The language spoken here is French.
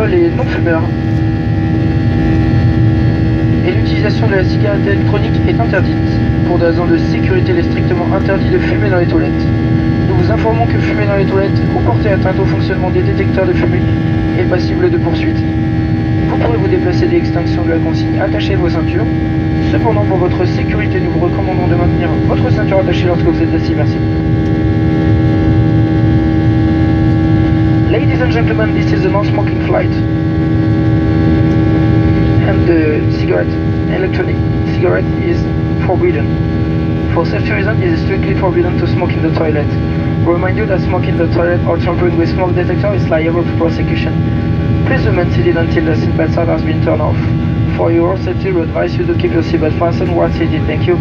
les non-fumeurs. Et l'utilisation de la cigarette électronique est interdite. Pour des raisons de sécurité, il est strictement interdit de fumer dans les toilettes. Nous vous informons que fumer dans les toilettes ou porter atteinte au fonctionnement des détecteurs de fumée est passible de poursuite. Vous pourrez vous déplacer dès l'extinction de la consigne, attachez vos ceintures. Cependant, pour votre sécurité, nous vous recommandons de maintenir votre ceinture attachée lorsque vous êtes assis. Merci. Ladies and gentlemen, this is a non-smoking flight. And the electronic cigarette is forbidden. For safety reasons, it is strictly forbidden to smoke in the toilet. We remind you that smoking in the toilet or tampering with smoke detector is liable to prosecution. Please remain seated until the seatbelt sign has been turned off. For your safety, we advise you to keep your seatbelt fastened while seated. Thank you.